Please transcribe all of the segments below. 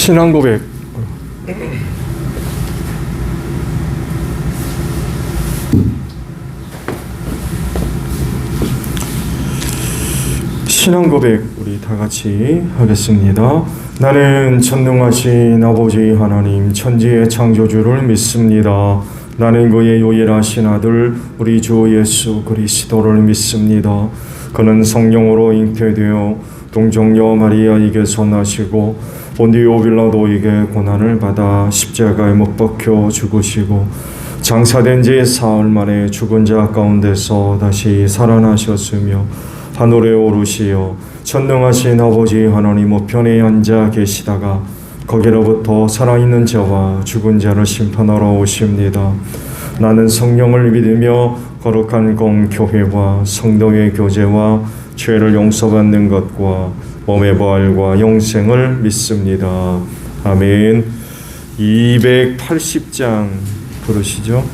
신앙 고백. 신앙 고백 우리 다 같이 하겠습니다. 나는 전능하신 아버지 하나님 천지의 창조주를 믿습니다. 나는 그의 유일하신 아들 우리 주 예수 그리스도를 믿습니다. 그는 성령으로 잉태되어 동정녀 마리아에게서 나시고 본디오 빌라도에게 고난을 받아 십자가에 못 박혀 죽으시고 장사된 지 사흘 만에 죽은 자 가운데서 다시 살아나셨으며 하늘에 오르시어 전능하신 아버지 하나님 우편에 앉아 계시다가 거기로부터 살아있는 자와 죽은 자를 심판하러 오십니다. 나는 성령을 믿으며 거룩한 공교회와 성도의 교제와 죄를 용서받는 것과 몸의 부활과 영생을 믿습니다. 아멘. 280장 부르시죠.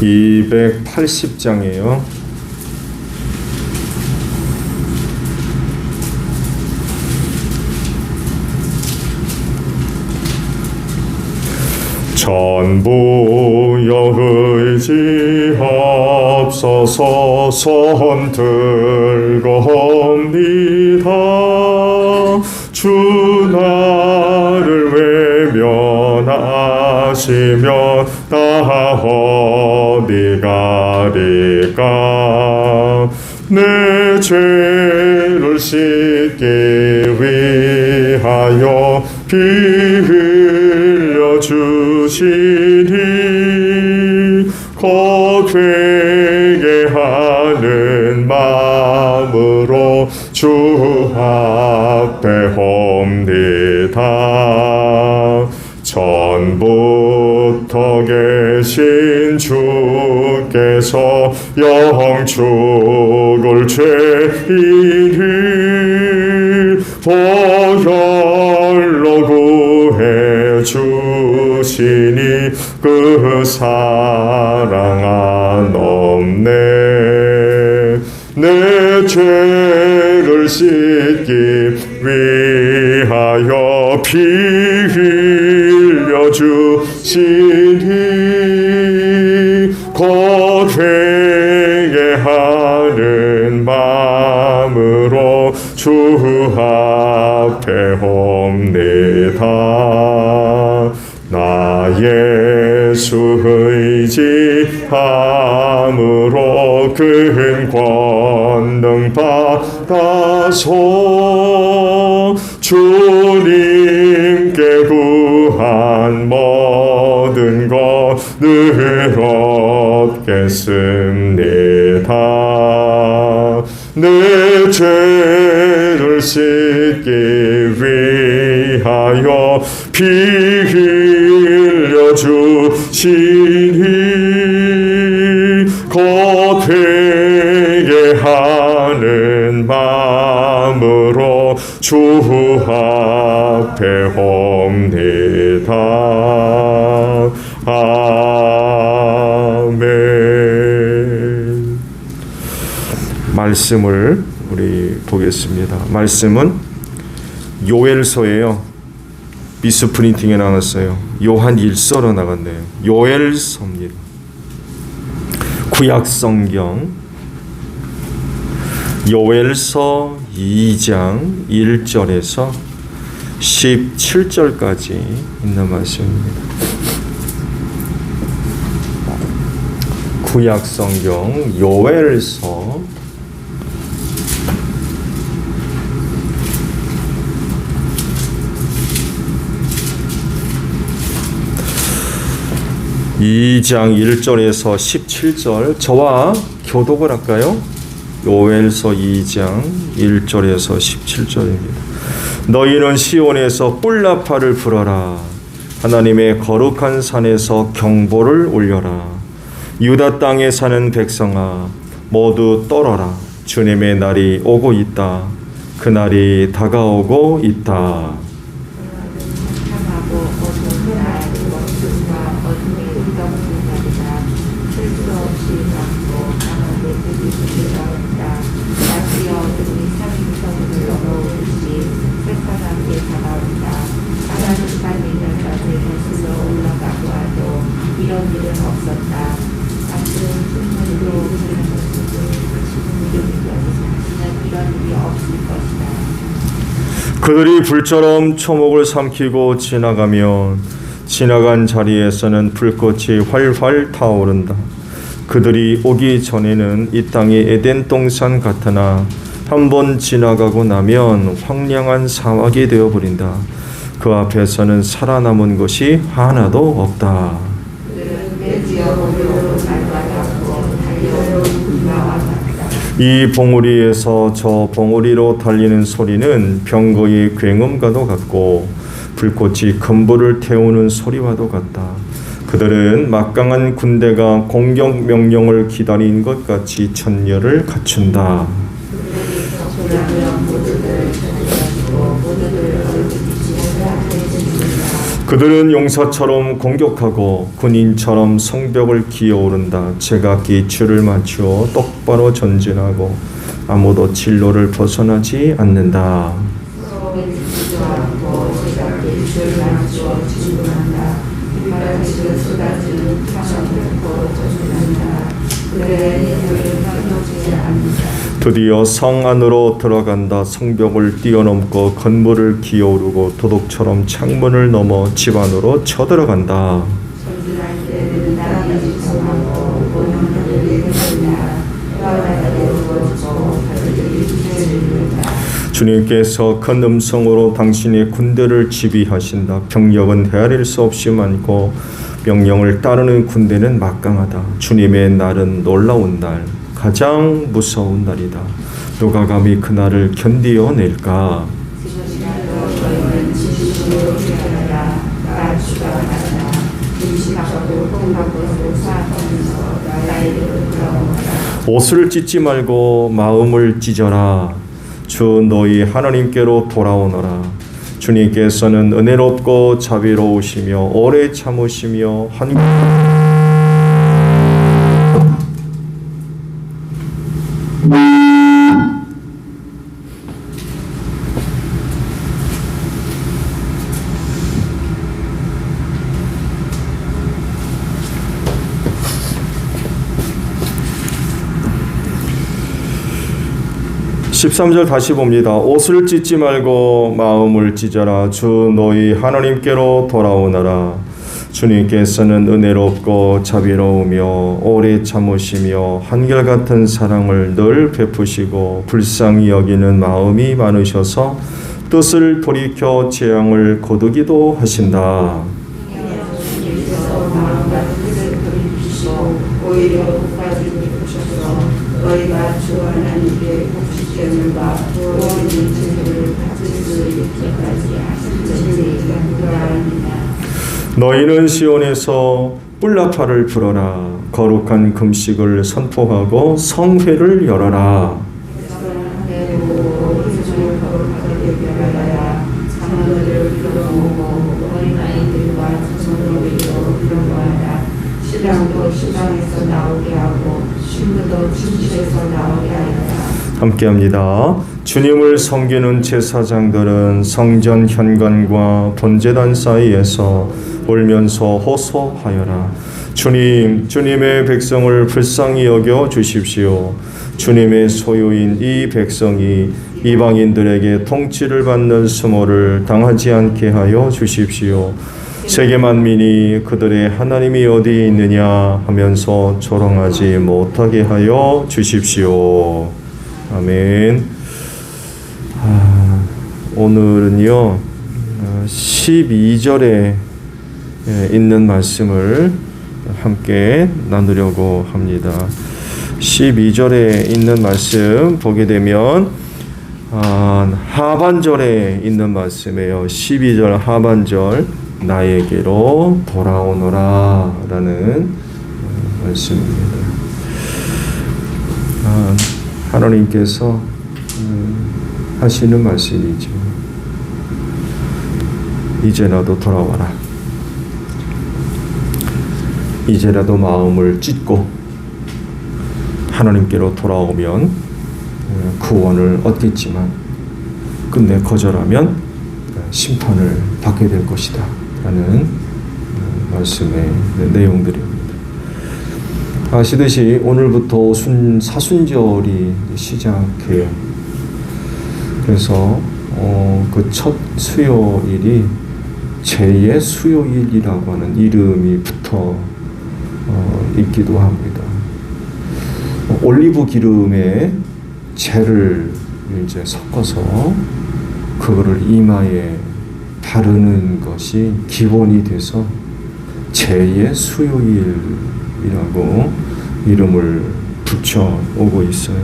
(280장이에요) 전부여 의지합소서 손 들고옵니다. 주 나를 외면하시면 나 어디 가리까. 내 죄를 씻기 위하여 피 흘려 주시니 곧 회개하는 마음으로 주 앞에 옵니다. 전부터 계신 주께서 영축을 죄인을 보혈로 구해 주시니 그 사랑 안 없네. 내 죄를 씻기 위하여 피 흘려 주시니 곧 회개하는 마음으로 주 앞에 옵니다. 나 예수 의지함으로 큰 권능 받아서 주님께 구한 모든 것 늘 얻겠습니다. 내 죄를 씻기 위하여 피 흘려 주시니 곧 회개하는 마음으로 주 앞에 옵니다. 아멘. 말씀을 우리 보겠습니다. 말씀은 요엘서예요. 미스 프린팅에 나왔어요. 요한 1서로 나갔네요. 요엘서입니다. 구약 성경 요엘서 2장 1절에서 17절까지 있는 말씀입니다. 구약 성경 요엘서 2장 1절에서 17절 저와 교독을 할까요? 요엘서 2장 1절에서 17절입니다. 너희는 시온에서 뿔나팔을 불어라. 하나님의 거룩한 산에서 경보를 울려라. 유다 땅에 사는 백성아 모두 떨어라. 주님의 날이 오고 있다. 그 날이 다가오고 있다. 그들이 불처럼 초목을 삼키고 지나가면 지나간 자리에서는 불꽃이 활활 타오른다. 그들이 오기 전에는 이 땅이 에덴 동산 같으나 한번 지나가고 나면 황량한 사막이 되어버린다. 그 앞에서는 살아남은 것이 하나도 없다. 이 봉우리에서 저 봉우리로 달리는 소리는 병거의 굉음과도 같고 불꽃이 금불을 태우는 소리와도 같다. 그들은 막강한 군대가 공격 명령을 기다린 것 같이 천렬을 갖춘다. 그들은 용사처럼 공격하고 군인처럼 성벽을 기어오른다. 제각기 줄을 맞추어 똑바로 전진하고 아무도 진로를 벗어나지 않는다. 드디어 성 안으로 들어간다. 성벽을 뛰어넘고 건물을 기어오르고 도둑처럼 창문을 넘어 집 안으로 쳐들어간다. 주님께서 큰 음성으로 당신의 군대를 지휘하신다. 병력은 헤아릴 수 없이 많고 명령을 따르는 군대는 막강하다. 주님의 날은 놀라운 날, 가장 무서운 날이다. 누가 감히 그 날을 견디어낼까? 옷을 찢지 말고 마음을 찢어라. 주 너희 하나님께로 돌아오너라. 주님께서는 은혜롭고 자비로우시며 오래 참으시며 (13절) 다시 봅니다. 옷을 찢지 말고 마음을 찢어라. 주 너희 하나님께로 돌아오너라. 주님께서는 은혜롭고 자비로우며 오래 참으시며 한결같은 사랑을 늘 베푸시고 불쌍히 여기는 마음이 많으셔서 뜻을 돌이켜 재앙을 거두기도 하신다. 오히려 복받을 베푸셔서 너희가 주 하나님께 복식견을과 구원의 증거를 받을 수 있게까지 하신 진리가 그러합니다. 너희는 시온에서 뿔나파를 불어라. 거룩한 금식을 선포하고 성회를 열어라. 신랑도 신랑에서 나오게 하고 신부도 침실에서 나오게 하였다. 함께합니다. 주님을 섬기는 제사장들은 성전 현관과 번제단 사이에서 울면서 호소하여라. 주님, 주님의 백성을 불쌍히 여겨 주십시오. 주님의 소유인 이 백성이 이방인들에게 통치를 받는 수모를 당하지 않게 하여 주십시오. 세계 만민이 그들의 하나님이 어디 있느냐 하면서 조롱하지 못하게 하여 주십시오. 아멘. 오늘은요 12절에 있는 말씀을 함께 나누려고 합니다. 12절에 있는 말씀 보게 되면 하반절에 있는 말씀이에요. 12절 하반절, 나에게로 돌아오너라 라는 말씀입니다. 하나님께서 하시는 말씀이죠. 이제라도 돌아와라. 이제라도 마음을 찢고 하나님께로 돌아오면 구원을 얻겠지만 끝내 거절하면 심판을 받게 될 것이다 라는 말씀의 내용들입니다. 아시듯이 오늘부터 사순절이 시작해요. 그래서 그 첫 수요일이 죄의 수요일이라고 하는 이름이 붙어 있기도 합니다. 올리브 기름에 죄를 이제 섞어서 그거를 이마에 바르는 것이 기본이 돼서 죄의 수요일이라고 이름을 붙여오고 있어요.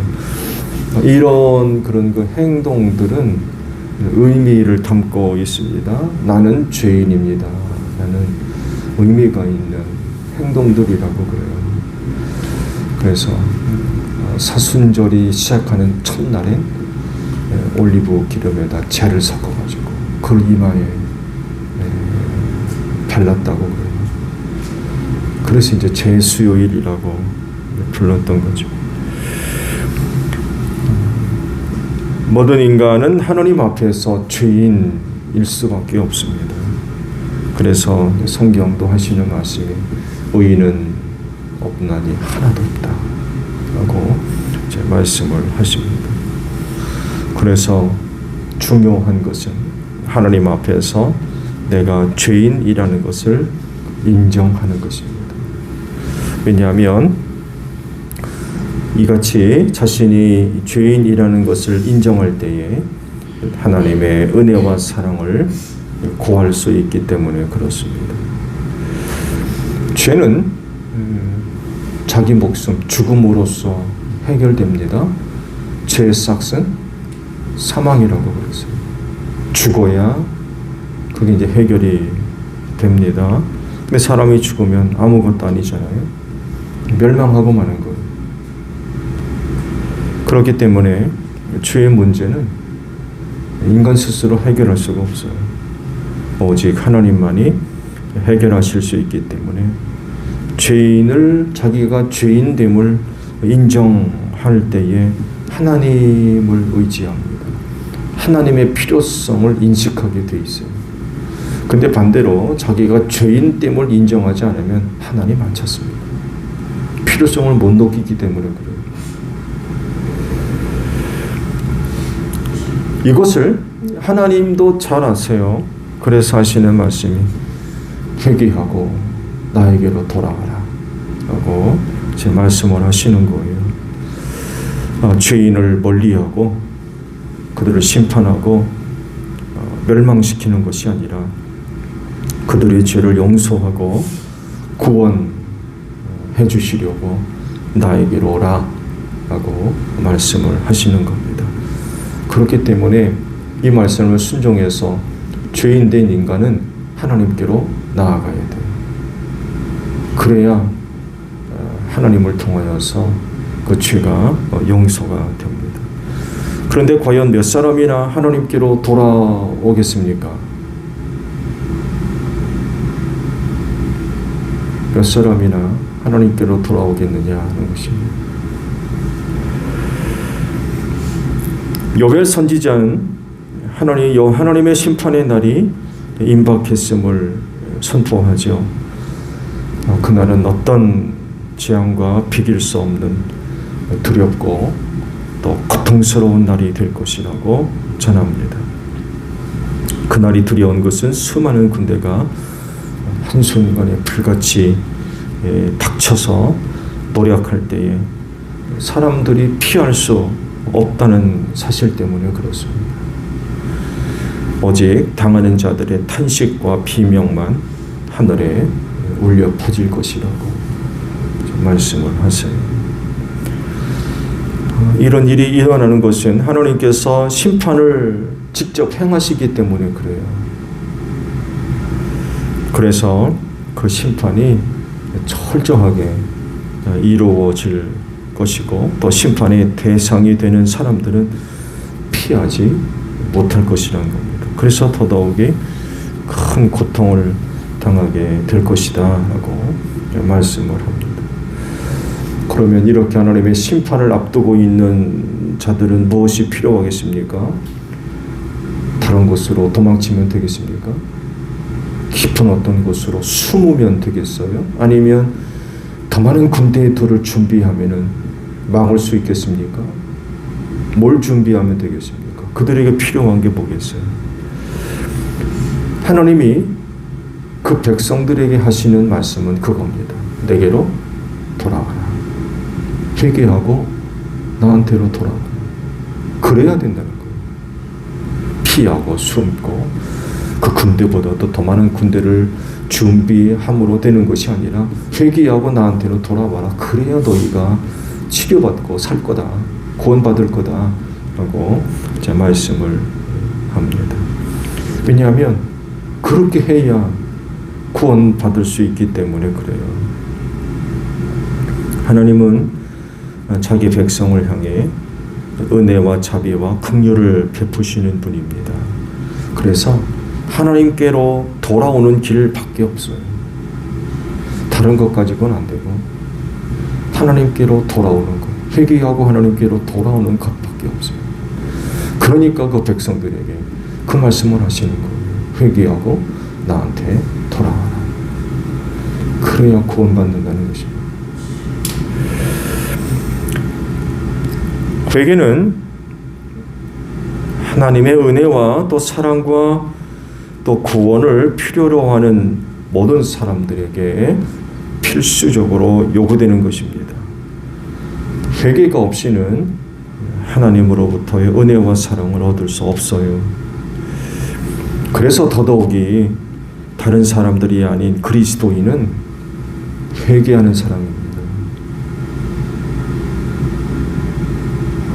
이런 그런 그 행동들은 의미를 담고 있습니다. 나는 죄인입니다. 나는 의미가 있는 행동들이라고 그래요. 그래서 사순절이 시작하는 첫날에 올리브 기름에다 재를 섞어가지고 그걸 이마에 발랐다고 그래요. 그래서 이제 제수요일이라고 불렀던 거죠. 모든 인간은 하나님 앞에서 죄인일 수밖에 없습니다. 그래서 성경도 하시는 말씀이 의인은 없나니 하나도 없다 라고 이제 말씀을 하십니다. 그래서 중요한 것은 하나님 앞에서 내가 죄인이라는 것을 인정하는 것입니다. 왜냐하면 이같이 자신이 죄인이라는 것을 인정할 때에 하나님의 은혜와 사랑을 구할 수 있기 때문에 그렇습니다. 죄는 자기 목숨, 죽음으로써 해결됩니다. 죄의 삭은 사망이라고 그랬어요. 죽어야 그게 이제 해결이 됩니다. 근데 사람이 죽으면 아무것도 아니잖아요. 멸망하고 마는 거예요. 그렇기 때문에 죄의 문제는 인간 스스로 해결할 수가 없어요. 오직 하나님만이 해결하실 수 있기 때문에 죄인을 자기가 죄인됨을 인정할 때에 하나님을 의지합니다. 하나님의 필요성을 인식하게 돼 있어요. 근데 반대로 자기가 죄인됨을 인정하지 않으면 하나님 안 찾습니다. 필요성을 못 느끼기 때문에 그래요. 이것을 하나님도 잘 아세요. 그래서 하시는 말씀이 회개하고 나에게로 돌아와라 라고 제 말씀을 하시는 거예요. 죄인을 멀리하고 그들을 심판하고 멸망시키는 것이 아니라 그들의 죄를 용서하고 구원해 주시려고 나에게로 오라 라고 말씀을 하시는 겁니다. 그렇기 때문에 이 말씀을 순종해서 죄인된 인간은 하나님께로 나아가야 돼요. 그래야 하나님을 통하여서 그 죄가 용서가 됩니다. 그런데 과연 몇 사람이나 하나님께로 돌아오겠습니까? 몇 사람이나 하나님께로 돌아오겠느냐 하는 것입니다. 요엘 선지자는 하나님의 심판의 날이 임박했음을 선포하죠. 그날은 어떤 재앙과 비길 수 없는 두렵고 또 고통스러운 날이 될 것이라고 전합니다. 그날이 두려운 것은 수많은 군대가 한순간에 불같이 닥쳐서 노력할 때에 사람들이 피할 수 없다는 사실 때문에 그렇습니다. 오직 당하는 자들의 탄식과 비명만 하늘에 울려 퍼질 것이라고 말씀을 하세요. 이런 일이 일어나는 것은 하나님께서 심판을 직접 행하시기 때문에 그래요. 그래서 그 심판이 철저하게 이루어질 것이고 또 심판의 대상이 되는 사람들은 피하지 못할 것이라는 겁니다. 그래서 더더욱이 큰 고통을 당하게 될 것이다 라고 말씀을 합니다. 그러면 이렇게 하나님의 심판을 앞두고 있는 자들은 무엇이 필요하겠습니까? 다른 곳으로 도망치면 되겠습니까? 깊은 어떤 곳으로 숨으면 되겠어요? 아니면 더 많은 군대의 돌을 준비하면은 막을 수 있겠습니까? 뭘 준비하면 되겠습니까? 그들에게 필요한 게 뭐겠어요? 하나님이 그 백성들에게 하시는 말씀은 그겁니다. 내게로 돌아와라. 회개하고 나한테로 돌아와라. 그래야 된다는 거예요. 피하고 숨고 그 군대보다도 더 많은 군대를 준비함으로 되는 것이 아니라 회개하고 나한테로 돌아와라. 그래야 너희가 치료받고 살 거다. 구원받을 거다. 라고 제 말씀을 합니다. 왜냐하면 그렇게 해야 구원받을 수 있기 때문에 그래요. 하나님은 자기 백성을 향해 은혜와 자비와 긍휼을 베푸시는 분입니다. 그래서 하나님께로 돌아오는 길밖에 없어요. 다른 것 가지고는 안 되고 하나님께로 돌아오는 것, 회개하고 하나님께로 돌아오는 것밖에 없어요. 그러니까 그 백성들에게 그 말씀을 하시는 거예요. 회개하고 나한테 돌아와라. 그래야 구원받는다는 것입니다. 회개는 하나님의 은혜와 또 사랑과 또 구원을 필요로 하는 모든 사람들에게 필수적으로 요구되는 것입니다. 회개가 없이는 하나님으로부터의 은혜와 사랑을 얻을 수 없어요. 그래서 더더욱이 다른 사람들이 아닌 그리스도인은 회개하는 사람입니다.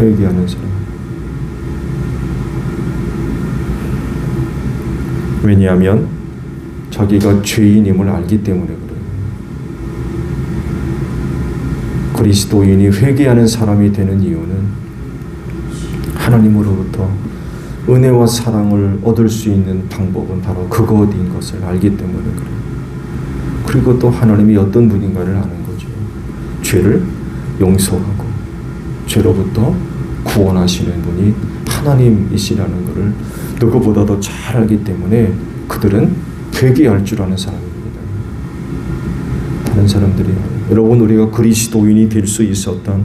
회개하는 사람. 왜냐하면 자기가 죄인임을 알기 때문에 그래요. 그리스도인이 회개하는 사람이 되는 이유는 하나님으로부터 은혜와 사랑을 얻을 수 있는 방법은 바로 그것인 것을 알기 때문에 그래요. 그리고 또 하나님이 어떤 분인가를 아는 거죠. 죄를 용서하고 죄로부터 구원하시는 분이 하나님이시라는 것을 누구보다도 잘 알기 때문에 그들은 회개할 줄 아는 사람입니다. 다른 사람들이 여러분, 우리가 그리스도인이 될 수 있었던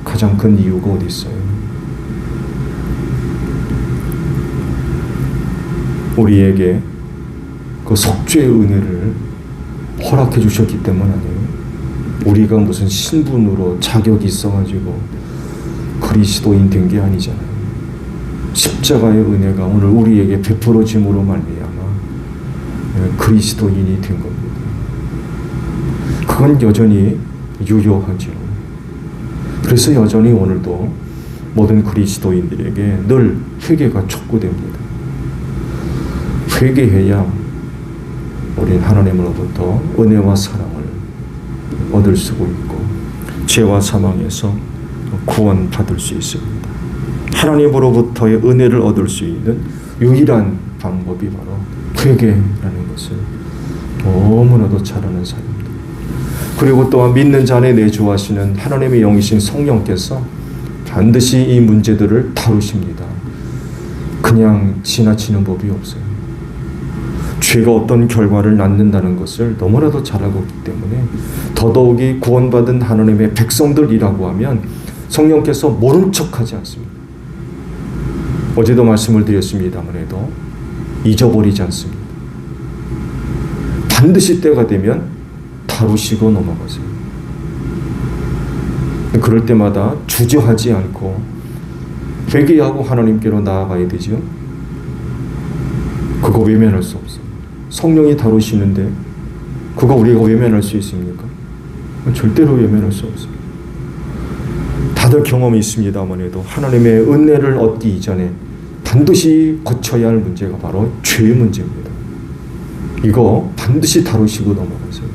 가장 큰 이유가 어디 있어요? 우리에게 그 속죄의 은혜를 허락해 주셨기 때문 아니에요. 우리가 무슨 신분으로 자격이 있어가지고 그리스도인 된 게 아니잖아요. 십자가의 은혜가 오늘 우리에게 베풀어짐으로 말미암아 그리스도인이 된 겁니다. 그건 여전히 유효하죠. 그래서 여전히 오늘도 모든 그리스도인들에게 늘 회개가 촉구됩니다. 회개해야 우리는 하나님으로부터 은혜와 사랑을 얻을 수 있고 죄와 사망에서 구원받을 수 있습니다. 하나님으로부터의 은혜를 얻을 수 있는 유일한 방법이 바로 회개라는 것을 너무나도 잘 아는 사람입니다. 그리고 또한 믿는 자 안에 내주하시는 하나님의 영이신 성령께서 반드시 이 문제들을 다루십니다. 그냥 지나치는 법이 없어요. 죄가 어떤 결과를 낳는다는 것을 너무나도 잘 알고 있기 때문에 더더욱이 구원받은 하나님의 백성들이라고 하면 성령께서 모른 척하지 않습니다. 어제도 말씀을 드렸습니다만 해도 잊어버리지 않습니다. 반드시 때가 되면 다루시고 넘어가세요. 그럴 때마다 주저하지 않고 회개하고 하나님께로 나아가야 되죠. 그거 외면할 수 없어요. 성령이 다루시는데 그거 우리가 외면할 수 있습니까? 절대로 외면할 수 없어요. 다들 경험이 있습니다만 해도 하나님의 은혜를 얻기 이전에 반드시 고쳐야 할 문제가 바로 죄의 문제입니다. 이거 반드시 다루시고 넘어가세요.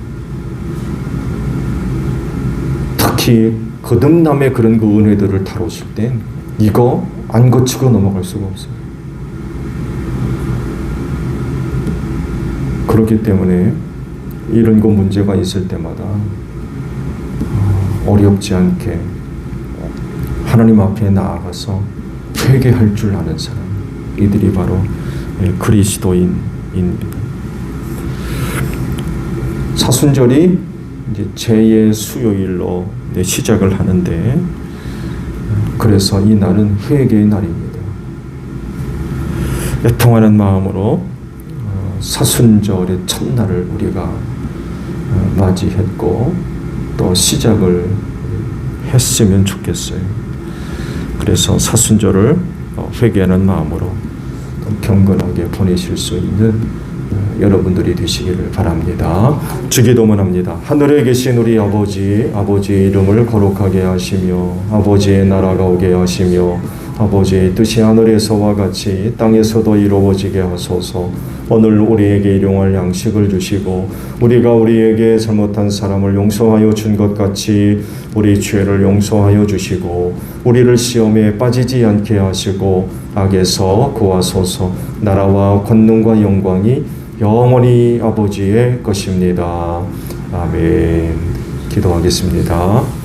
특히 거듭남의 그런 그 은혜들을 다루실 땐 이거 안 고치고 넘어갈 수가 없어요. 그렇기 때문에 이런 그 문제가 있을 때마다 어렵지 않게 하나님 앞에 나아가서 회개할 줄 아는 사람, 이들이 바로 그리스도인입니다. 사순절이 이제 제2의 수요일로 시작을 하는데, 그래서 이 날은 회개의 날입니다. 애통하는 마음으로 사순절의 첫날을 우리가 맞이했고 또 시작을 했으면 좋겠어요. 그래서 사순절을 회개하는 마음으로 경건하게 보내실 수 있는 여러분들이 되시기를 바랍니다. 주기도문 합니다. 하늘에 계신 우리 아버지, 아버지의 이름을 거룩하게 하시며 아버지의 나라가 오게 하시며 아버지의 뜻이 하늘에서와 같이 땅에서도 이루어지게 하소서. 오늘 우리에게 일용할 양식을 주시고 우리가 우리에게 잘못한 사람을 용서하여 준 것 같이 우리 죄를 용서하여 주시고 우리를 시험에 빠지지 않게 하시고 악에서 구하소서. 나라와 권능과 영광이 영원히 아버지의 것입니다. 아멘. 기도하겠습니다.